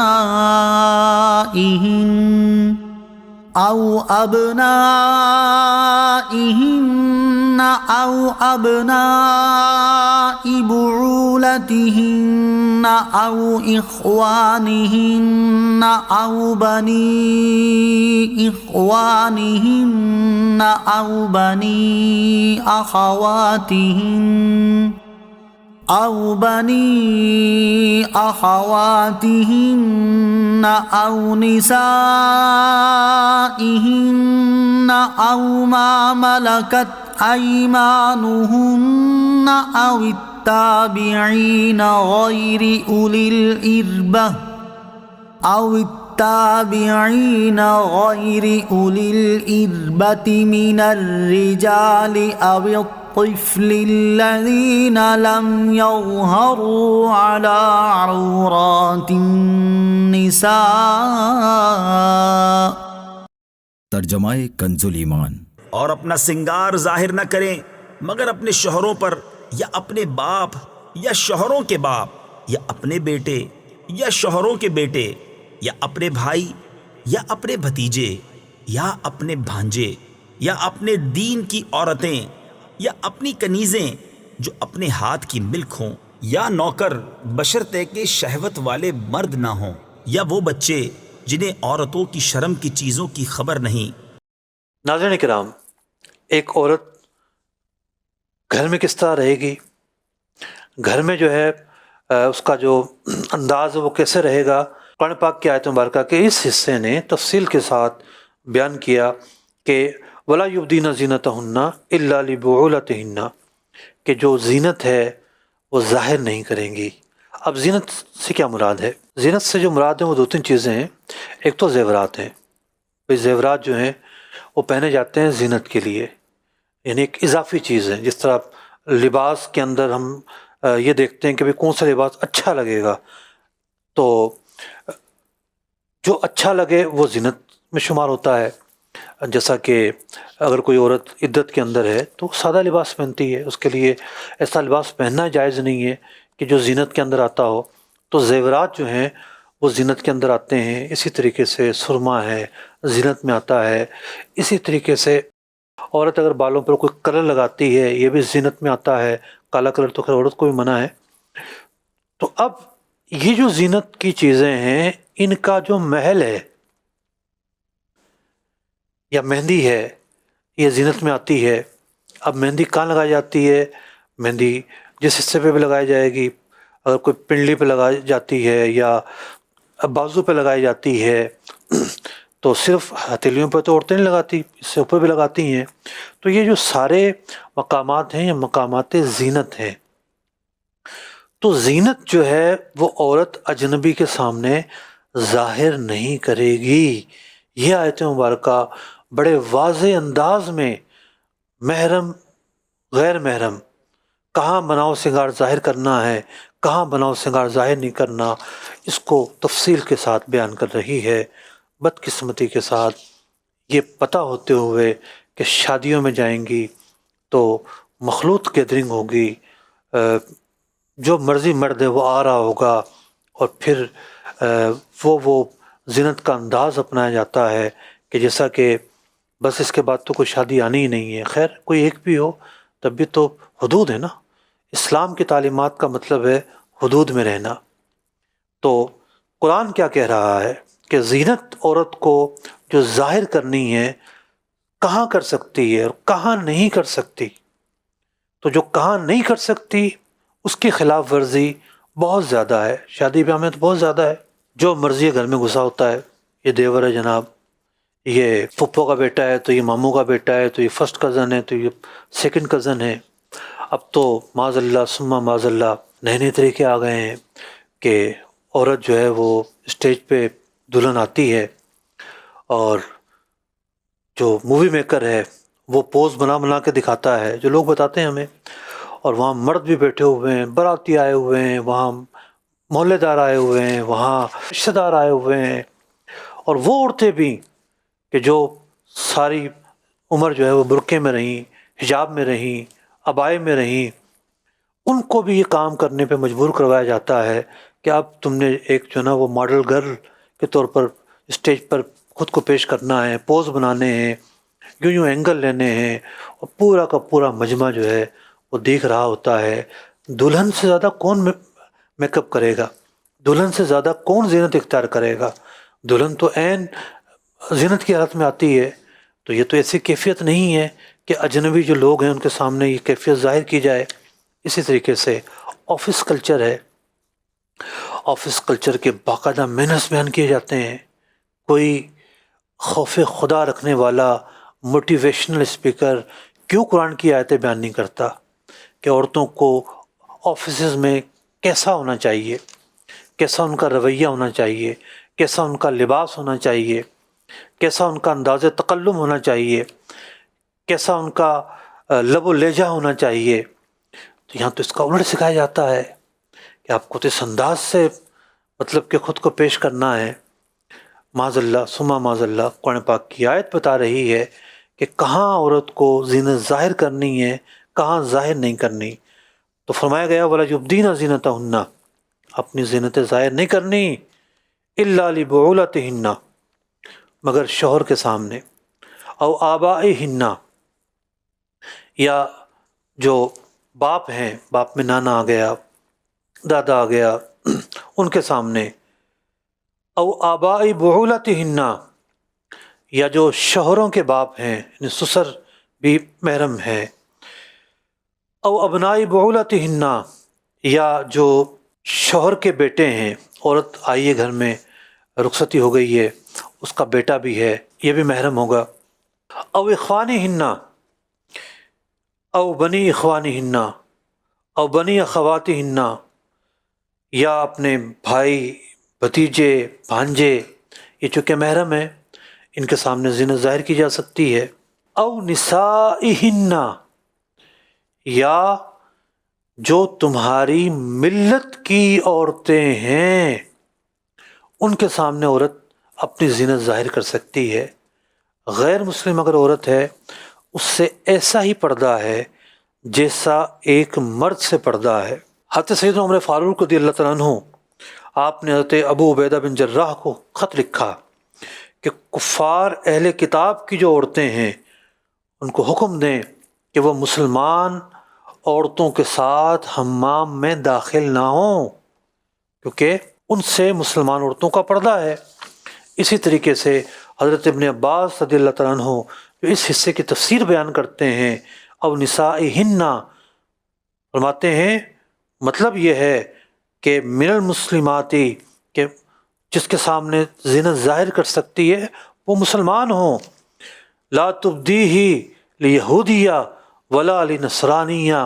أو أبناء بعولتهن أو إخوانهن أو بني إخوانهن أو بني أخواتهن أو نسائهن أو ما ملكت أيمانهن أو التابعين غير أولي الإربة من الرجال أو الطفل الذين لم يظهروا على عورات النساء۔ ترجمہ کنز الایمان۔ اور اپنا سنگار ظاہر نہ کریں مگر اپنے شوہروں پر یا اپنے باپ یا شوہروں کے باپ یا اپنے بیٹے یا شوہروں کے بیٹے یا اپنے بھائی یا اپنے بھتیجے یا اپنے بھانجے یا اپنے دین کی عورتیں یا اپنی کنیزیں جو اپنے ہاتھ کی ملک ہوں، یا نوکر بشرطے کہ شہوت والے مرد نہ ہوں، یا وہ بچے جنہیں عورتوں کی شرم کی چیزوں کی خبر نہیں۔ ناظرین کرام، ایک عورت گھر میں کس طرح رہے گی، گھر میں جو ہے اس کا جو انداز ہے وہ کیسے رہے گا، قرآن پاک کی آیت مبارکہ کے اس حصے نے تفصیل کے ساتھ بیان کیا کہ وَلَا يُبْدِينَ زِينَتَهُنَّ إِلَّا لِبُعُولَتِهِنَّ، کہ جو زینت ہے وہ ظاہر نہیں کریں گی۔ اب زینت سے کیا مراد ہے؟ زینت سے جو مراد ہے وہ دو تین چیزیں ہیں۔ ایک تو زیورات ہیں، بھئی زیورات جو ہیں وہ پہنے جاتے ہیں زینت کے لیے، یعنی ایک اضافی چیز ہے۔ جس طرح لباس کے اندر ہم یہ دیکھتے ہیں کہ کون سا لباس اچھا لگے گا، تو جو اچھا لگے وہ زینت میں شمار ہوتا ہے۔ جیسا کہ اگر کوئی عورت عدت کے اندر ہے تو سادہ لباس پہنتی ہے، اس کے لیے ایسا لباس پہننا جائز نہیں ہے کہ جو زینت کے اندر آتا ہو۔ تو زیورات جو ہیں وہ زینت کے اندر آتے ہیں۔ اسی طریقے سے سرما ہے، زینت میں آتا ہے۔ اسی طریقے سے عورت اگر بالوں پر کوئی کلر لگاتی ہے، یہ بھی زینت میں آتا ہے۔ کالا کلر تو خیر عورت کو بھی منع ہے۔ تو اب یہ جو زینت کی چیزیں ہیں، ان کا جو محل ہے یا مہندی ہے، یہ زینت میں آتی ہے۔ اب مہندی کہاں لگائی جاتی ہے؟ مہندی جس حصے پہ بھی لگائی جائے گی، اگر کوئی پنڈلی پہ لگائی جاتی ہے یا بازو پہ لگائی جاتی ہے، تو صرف ہتھیلیوں پہ تو عورتیں نہیں لگاتی، اس سے اوپر بھی لگاتی ہیں۔ تو یہ جو سارے مقامات ہیں یہ مقامات زینت ہیں۔ تو زینت جو ہے وہ عورت اجنبی کے سامنے ظاہر نہیں کرے گی۔ یہ آیت مبارکہ بڑے واضح انداز میں محرم غیر محرم کہاں بناؤ سنگار ظاہر کرنا ہے، کہاں بناؤ سنگار ظاہر نہیں کرنا، اس کو تفصیل کے ساتھ بیان کر رہی ہے۔ بدقسمتی کے ساتھ یہ پتہ ہوتے ہوئے کہ شادیوں میں جائیں گی تو مخلوط گیدرنگ ہوگی، جو مرضی مرد ہے وہ آ رہا ہوگا، اور پھر وہ زینت کا انداز اپنایا جاتا ہے کہ جیسا کہ بس اس کے بعد تو کوئی شادی آنی ہی نہیں ہے۔ خیر کوئی ایک بھی ہو تب بھی تو حدود ہے نا۔ اسلام کی تعلیمات کا مطلب ہے حدود میں رہنا۔ تو قرآن کیا کہہ رہا ہے کہ زینت عورت کو جو ظاہر کرنی ہے کہاں کر سکتی ہے اور کہاں نہیں کر سکتی۔ تو جو کہاں نہیں کر سکتی اس کی خلاف ورزی بہت زیادہ ہے۔ شادی بیاہ میں تو بہت زیادہ ہے، جو مرضی گھر میں گھسا ہوتا ہے، یہ دیور ہے جناب، یہ پھپھو کا بیٹا ہے، تو یہ ماموں کا بیٹا ہے، تو یہ فرسٹ کزن ہے، تو یہ سیکنڈ کزن ہے۔ اب تو معاذ اللہ ثم معاذ اللہ نئے نئے طریقے آ گئے ہیں کہ عورت جو ہے وہ اسٹیج پہ دلہن آتی ہے اور جو مووی میکر ہے وہ پوز بنا بنا کے دکھاتا ہے، جو لوگ بتاتے ہیں ہمیں، اور وہاں مرد بھی بیٹھے ہوئے ہیں، باراتی آئے ہوئے ہیں، وہاں محلے دار آئے ہوئے ہیں، وہاں رشتہ دار آئے ہوئے ہیں، اور وہ عورتیں بھی کہ جو ساری عمر جو ہے وہ برقعے میں رہیں، حجاب میں رہیں، عبائے میں رہیں، ان کو بھی یہ کام کرنے پہ مجبور کروایا جاتا ہے کہ اب تم نے ایک جو ہے نا وہ ماڈل گرل کے طور پر اسٹیج پر خود کو پیش کرنا ہے، پوز بنانے ہیں، یوں اینگل لینے ہیں، اور پورا کا پورا مجمع جو ہے وہ دیکھ رہا ہوتا ہے۔ دلہن سے زیادہ کون میک اپ کرے گا؟ دلہن سے زیادہ کون زینت اختیار کرے گا؟ دلہن تو عین زینت کی حالت میں آتی ہے۔ تو یہ تو ایسی کیفیت نہیں ہے کہ اجنبی جو لوگ ہیں ان کے سامنے یہ کیفیت ظاہر کی جائے۔ اسی طریقے سے آفس کلچر ہے، آفس کلچر کے باقاعدہ مینرز بیان کیے جاتے ہیں۔ کوئی خوف خدا رکھنے والا موٹیویشنل اسپیکر کیوں قرآن کی آیتیں بیان نہیں کرتا کہ عورتوں کو آفیسز میں کیسا ہونا چاہیے، کیسا ان کا رویہ ہونا چاہیے، کیسا ان کا لباس ہونا چاہیے، کیسا ان کا انداز تکلم ہونا چاہیے، کیسا ان کا لب و لہجہ ہونا چاہیے۔ تو یہاں تو اس کا الٹ سکھایا جاتا ہے کہ آپ کو تو اس انداز سے مطلب کہ خود کو پیش کرنا ہے۔ معاذ اللہ ثم معاذ اللہ قرآن پاک کی آیت بتا رہی ہے کہ کہاں عورت کو زینت ظاہر کرنی ہے، کہاں ظاہر نہیں کرنی۔ تو فرمایا گیا وَلَا يُبْدِينَ زِينَتَهُنَّ، اپنی زینت ظاہر نہیں کرنی، إِلَّا لِبُعُولَتِهِنَّ، مگر شوہر کے سامنے۔ او آبائہن، یا جو باپ ہیں، باپ میں نانا آ گیا، دادا آ گیا، ان کے سامنے، او آبائی بعولتہن، یا جو شوہروں کے باپ ہیں، یعنی سسر بھی محرم ہے، او ابنائی بعولتہن، یا جو شوہر کے بیٹے ہیں، عورت آئی ہے گھر میں، رخصتی ہو گئی ہے، اس کا بیٹا بھی ہے، یہ بھی محرم ہوگا، او اخوانہن، او بنی اخوانہن، او بنی اخواتہن، یا اپنے بھائی، بھتیجے، بھانجے، یہ چونکہ محرم ہے، ان کے سامنے زینت ظاہر کی جا سکتی ہے، او نسائہن، یا جو تمہاری ملت کی عورتیں ہیں، ان کے سامنے عورت اپنی زینت ظاہر کر سکتی ہے۔ غیر مسلم اگر عورت ہے، اس سے ایسا ہی پردہ ہے جیسا ایک مرد سے پردہ ہے۔ حضرت سیدنا عمر فاروق رضی اللہ تعالیٰ عنہ، آپ نے حضرت ابو عبیدہ بن جراح کو خط لکھا کہ کفار اہل کتاب کی جو عورتیں ہیں ان کو حکم دیں کہ وہ مسلمان عورتوں کے ساتھ حمام میں داخل نہ ہوں، کیونکہ ان سے مسلمان عورتوں کا پردہ ہے۔ اسی طریقے سے حضرت ابن عباس رضی اللہ تعالیٰ عنہ جو اس حصے کی تفسیر بیان کرتے ہیں، او نسائہن، فرماتے ہیں مطلب یہ ہے کہ من المسلماتی، کہ جس کے سامنے زینت ظاہر کر سکتی ہے وہ مسلمان ہوں، لا تبدیہ لیہودیہ ولا لنصرانیہ،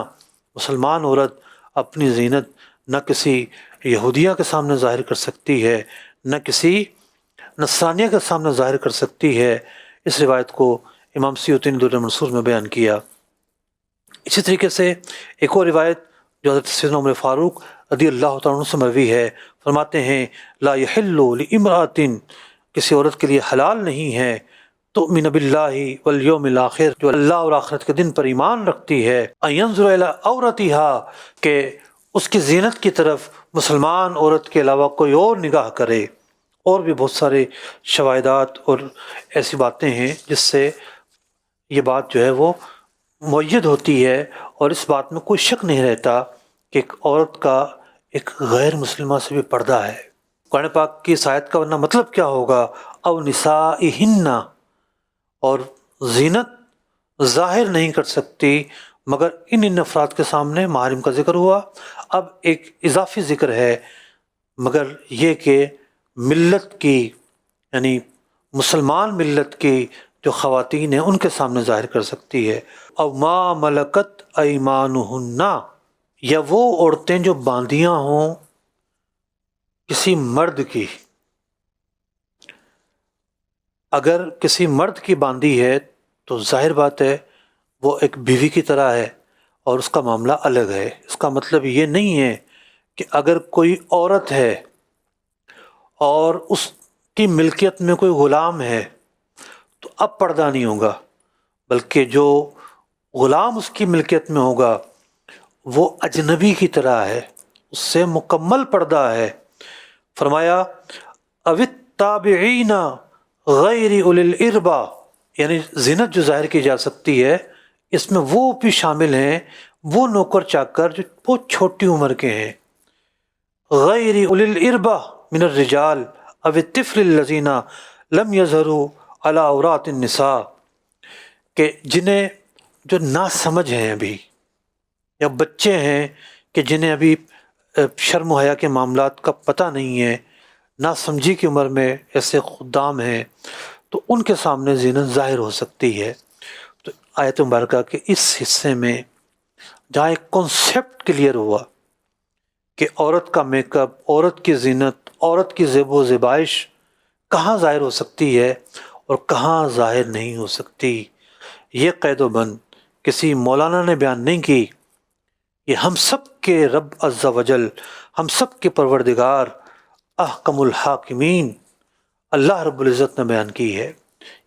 مسلمان عورت اپنی زینت نہ کسی یہودیہ کے سامنے ظاہر کر سکتی ہے، نہ کسی نصرانیہ کے سامنے ظاہر کر سکتی ہے۔ اس روایت کو امام سیوطی نے در منصور میں بیان کیا۔ اسی طریقے سے ایک اور روایت جو حضرت سیدنا عمر فاروق رضی اللہ تعالیٰ عنہ سے مروی ہے، فرماتے ہیں لا یحل لامرأۃ، کسی عورت کے لیے حلال نہیں ہے، تؤمن باللہ والیوم الآخر، جو اللہ اور آخرت کے دن پر ایمان رکھتی ہے، ان ینظر الی عورتها، کہ اس کی زینت کی طرف مسلمان عورت کے علاوہ کوئی اور نگاہ کرے۔ اور بھی بہت سارے شواہدات اور ایسی باتیں ہیں جس سے یہ بات جو ہے وہ مؤید ہوتی ہے، اور اس بات میں کوئی شک نہیں رہتا کہ ایک عورت کا ایک غیر مسلمہ سے بھی پردہ ہے۔ قرآن پاک کی اس آیت کا ورنہ مطلب کیا ہوگا؟ او نسائہن، اور زینت ظاہر نہیں کر سکتی مگر ان افراد کے سامنے، محارم کا ذکر ہوا۔ اب ایک اضافی ذکر ہے، مگر یہ کہ ملت کی، یعنی مسلمان ملت کی جو خواتین ہیں ان کے سامنے ظاہر کر سکتی ہے۔ او ما ملکت ایمانہن، یا وہ عورتیں جو باندیاں ہوں کسی مرد کی، اگر کسی مرد کی باندی ہے تو ظاہر بات ہے وہ ایک بیوی کی طرح ہے اور اس کا معاملہ الگ ہے۔ اس کا مطلب یہ نہیں ہے کہ اگر کوئی عورت ہے اور اس کی ملکیت میں کوئی غلام ہے تو اب پردہ نہیں ہوگا، بلکہ جو غلام اس کی ملکیت میں ہوگا وہ اجنبی کی طرح ہے، اس سے مکمل پردہ ہے۔ فرمایا او التابعین غیر اولی الاربا، یعنی زینت جو ظاہر کی جا سکتی ہے اس میں وہ بھی شامل ہیں، وہ نوکر چاکر جو بہت چھوٹی عمر کے ہیں، غیر اولی الاربا من الرجال او الطفل الذین لم یظہروا علی عورات النساء، کہ جنہیں جو ناسمجھ ہیں ابھی، یا بچے ہیں کہ جنہیں ابھی شرم و حیا کے معاملات کا پتہ نہیں ہے، ناسمجھی کی عمر میں ایسے خدام ہیں، تو ان کے سامنے زینت ظاہر ہو سکتی ہے۔ تو آیت مبارکہ کے اس حصے میں جہاں ایک کنسیپٹ کلیئر ہوا کہ عورت کا میک اپ، عورت کی زینت، عورت کی زیب و زیبائش کہاں ظاہر ہو سکتی ہے اور کہاں ظاہر نہیں ہو سکتی، یہ قید و بند کسی مولانا نے بیان نہیں کی، یہ ہم سب کے رب عز و جل، ہم سب کے پروردگار احکم الحاکمین اللہ رب العزت نے بیان کی ہے۔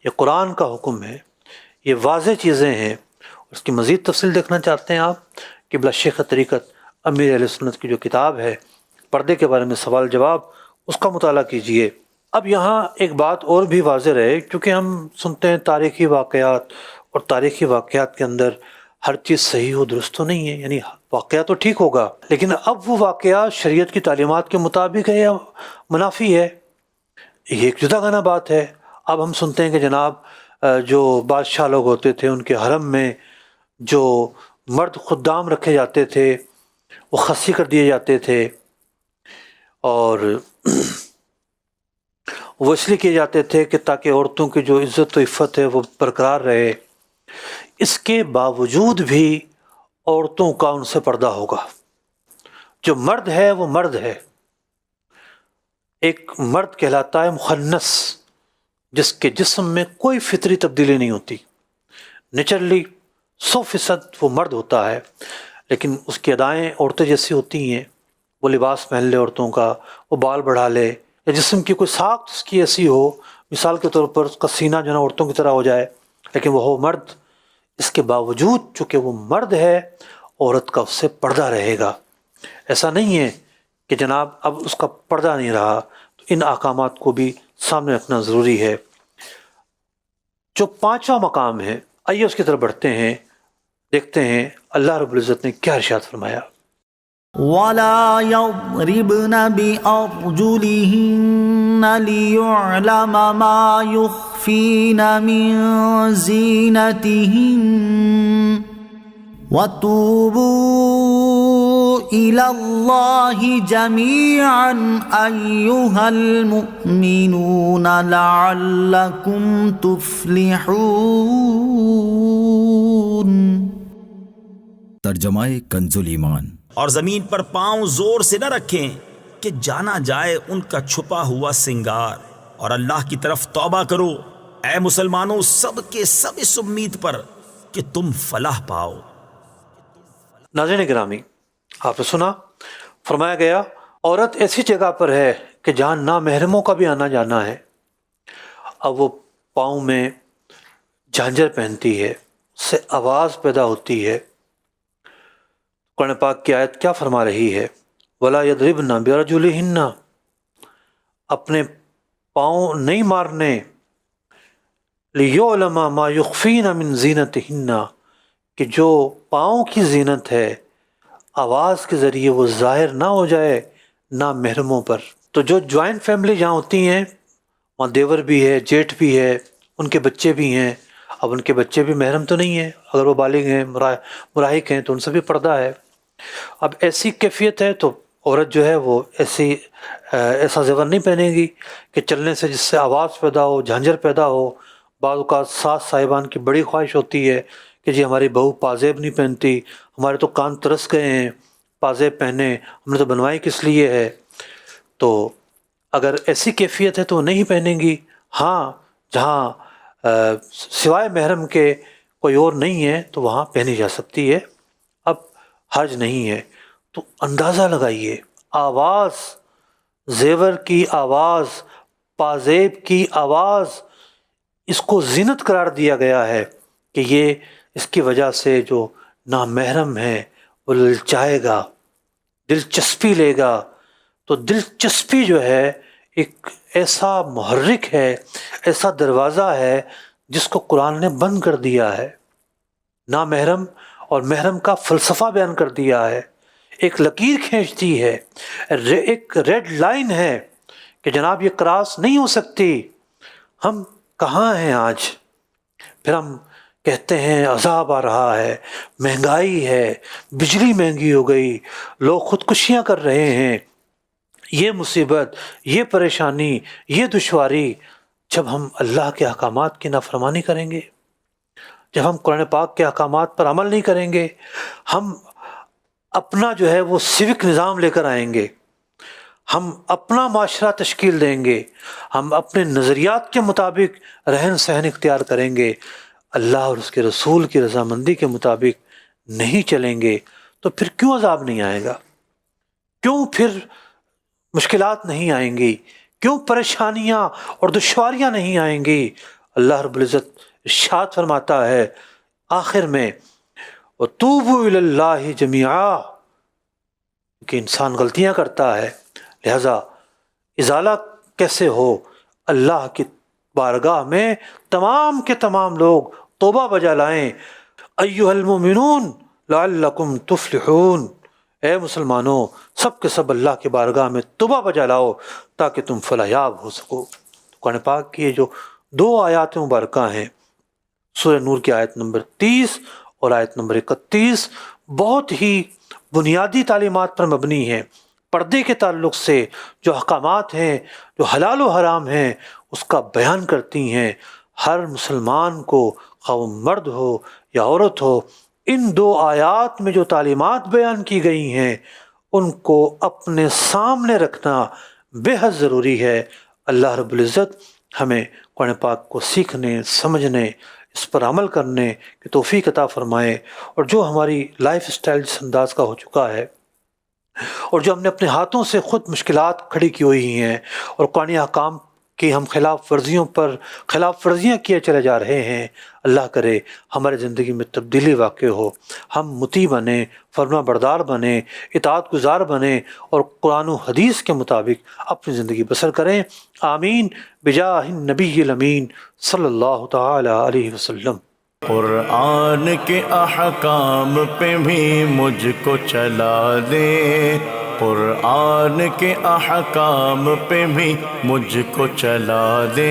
یہ قرآن کا حکم ہے، یہ واضح چیزیں ہیں۔ اس کی مزید تفصیل دیکھنا چاہتے ہیں آپ، قبلہ شیخ طریقت امیر اہل سنت کی جو کتاب ہے پردے کے بارے میں سوال جواب، اس کا مطالعہ کیجئے۔ اب یہاں ایک بات اور بھی واضح رہے، کیونکہ ہم سنتے ہیں تاریخی واقعات، اور تاریخی واقعات کے اندر ہر چیز صحیح و درست تو نہیں ہے، یعنی واقعہ تو ٹھیک ہوگا لیکن اب وہ واقعہ شریعت کی تعلیمات کے مطابق ہے یا منافی ہے، یہ ایک جدا گانا بات ہے۔ اب ہم سنتے ہیں کہ جناب جو بادشاہ لوگ ہوتے تھے ان کے حرم میں جو مرد خدام رکھے جاتے تھے وہ خصی کر دیے جاتے تھے، اور وہ اس لیے کیے جاتے تھے کہ تاکہ عورتوں کی جو عزت و عفت ہے وہ برقرار رہے۔ اس کے باوجود بھی عورتوں کا ان سے پردہ ہوگا۔ جو مرد ہے وہ مرد ہے، ایک مرد کہلاتا ہے مخنث، جس کے جسم میں کوئی فطری تبدیلی نہیں ہوتی، نیچرلی 100% وہ مرد ہوتا ہے، لیکن اس کی ادائیں عورتیں جیسی ہوتی ہیں، وہ لباس پہن لے عورتوں کا، وہ بال بڑھا لے، یا جسم کی کوئی ساخت اس کی ایسی ہو، مثال کے طور پر اس کا سینہ جو ہے نا عورتوں کی طرح ہو جائے، لیکن وہ ہو مرد۔ اس کے باوجود چونکہ وہ مرد ہے، عورت کا اس سے پردہ رہے گا۔ ایسا نہیں ہے کہ جناب اب اس کا پردہ نہیں رہا، تو ان احکامات کو بھی سامنے رکھنا ضروری ہے۔ جو 5واں مقام ہے، آئیے اس کی طرف بڑھتے ہیں، دیکھتے ہیں اللہ رب العزت نے کیا ارشاد فرمایا۔ ولا يضربن بأرجلهن ليعلم ما يخفين من زينتهن وتوبوا إلى الله جميعا أيها المؤمنون لعلكم تفلحون۔ ترجمہ کنز الایمان۔ اور زمین پر پاؤں زور سے نہ رکھیں کہ جانا جائے ان کا چھپا ہوا سنگار، اور اللہ کی طرف توبہ کرو اے مسلمانوں، سب کے سب اس امید پر کہ تم فلاح پاؤ۔ ناظرین گرامی، آپ نے سنا، فرمایا گیا عورت ایسی جگہ پر ہے کہ جہاں نامحرموں کا بھی آنا جانا ہے۔ اب وہ پاؤں میں جھانجر پہنتی ہے، اس سے آواز پیدا ہوتی ہے۔ قرآن پاک کی آیت کیا فرما رہی ہے؟ وَلَا يَضْرِبْنَ بِأَرْجُلِهِنَّ، اپنے پاؤں نہیں مارنے، لِيُعْلَمَ مَا يُخْفِينَ مِن زِينَتِهِنَّ، کہ جو پاؤں کی زینت ہے آواز کے ذریعے وہ ظاہر نہ ہو جائے نہ محرموں پر۔ تو جو جوائنٹ فیملی جہاں ہوتی ہیں وہاں دیور بھی ہے، جیٹھ بھی ہے، ان کے بچے بھی ہیں۔ اب ان کے بچے بھی محرم تو نہیں ہیں، اگر وہ بالغ ہیں، مراہق ہیں، تو ان سے بھی پردہ ہے۔ اب ایسی کیفیت ہے تو عورت جو ہے وہ ایسا زیور نہیں پہنے گی کہ چلنے سے جس سے آواز پیدا ہو، جھانجر پیدا ہو۔ بعض اوقات ساس صاحبان کی بڑی خواہش ہوتی ہے کہ جی ہماری بہو پازیب نہیں پہنتی، ہمارے تو کان ترس گئے ہیں، پازیب پہنے، ہم نے تو بنوائی کس لیے ہے۔ تو اگر ایسی کیفیت ہے تو وہ نہیں پہنیں گی۔ ہاں جہاں سوائے محرم کے کوئی اور نہیں ہے تو وہاں پہنی جا سکتی ہے، اب حرج نہیں ہے۔ تو اندازہ لگائیے، آواز، زیور کی آواز، پازیب کی آواز، اس کو زینت قرار دیا گیا ہے کہ یہ اس کی وجہ سے جو نامحرم ہے وہ للچائے گا، دلچسپی لے گا۔ تو دلچسپی جو ہے ایک ایسا محرک ہے، ایسا دروازہ ہے جس کو قرآن نے بند کر دیا ہے۔ نامحرم اور محرم کا فلسفہ بیان کر دیا ہے، ایک لکیر کھینچ دی ہے، ایک ریڈ لائن ہے کہ جناب یہ کراس نہیں ہو سکتی۔ ہم کہاں ہیں آج؟ پھر ہم کہتے ہیں عذاب آ رہا ہے، مہنگائی ہے، بجلی مہنگی ہو گئی، لوگ خودکشیاں کر رہے ہیں، یہ مصیبت، یہ پریشانی، یہ دشواری۔ جب ہم اللہ کے احکامات کی نافرمانی کریں گے، جب ہم قرآن پاک کے احکامات پر عمل نہیں کریں گے، ہم اپنا جو ہے وہ سیوک نظام لے کر آئیں گے، ہم اپنا معاشرہ تشکیل دیں گے، ہم اپنے نظریات کے مطابق رہن سہن اختیار کریں گے، اللہ اور اس کے رسول کی رضامندی کے مطابق نہیں چلیں گے، تو پھر کیوں عذاب نہیں آئے گا؟ کیوں پھر مشکلات نہیں آئیں گی؟ کیوں پریشانیاں اور دشواریاں نہیں آئیں گی؟ اللہ رب العزت ارشاد فرماتا ہے آخر میں وَتُوبُوا إِلَى اللَّهِ جَمِيعًا، کہ انسان غلطیاں کرتا ہے، لہذا ازالہ کیسے ہو؟ اللہ کی بارگاہ میں تمام کے تمام لوگ توبہ بجا لائیں۔ ایھا المؤمنون لعلکم تفلحون، اے مسلمانوں سب کے سب اللہ کی بارگاہ میں توبہ بجا لاؤ تاکہ تم فلاح یاب ہو سکو۔ قرآن پاک کی یہ جو دو آیات مبارکہ ہیں، سورہ نور کی آیت نمبر 30 اور آیت نمبر 31، بہت ہی بنیادی تعلیمات پر مبنی ہیں۔ پردے کے تعلق سے جو احکامات ہیں، جو حلال و حرام ہیں، اس کا بیان کرتی ہیں۔ ہر مسلمان کو، خواہ وہ مرد ہو یا عورت ہو، ان دو آیات میں جو تعلیمات بیان کی گئی ہیں ان کو اپنے سامنے رکھنا بے حد ضروری ہے۔ اللہ رب العزت ہمیں قرآن پاک کو سیکھنے، سمجھنے، اس پر عمل کرنے کی توفیق عطا فرمائے، اور جو ہماری لائف اسٹائل جس انداز کا ہو چکا ہے اور جو ہم نے اپنے ہاتھوں سے خود مشکلات کھڑی کی ہوئی ہیں اور قرآنی احکام کی ہم خلاف ورزیاں کیے چلے جا رہے ہیں، اللہ کرے ہماری زندگی میں تبدیلی واقع ہو، ہم مطیع بنیں، فرما بردار بنیں، اطاعت گزار بنیں اور قرآن و حدیث کے مطابق اپنی زندگی بسر کریں۔ آمین بجاہ النبی الامین صلی اللہ تعالی علیہ وسلم۔ قرآن کے احکام پہ بھی مجھ کو چلا دے، قرآن کے احکام پہ بھی مجھ کو چلا دے۔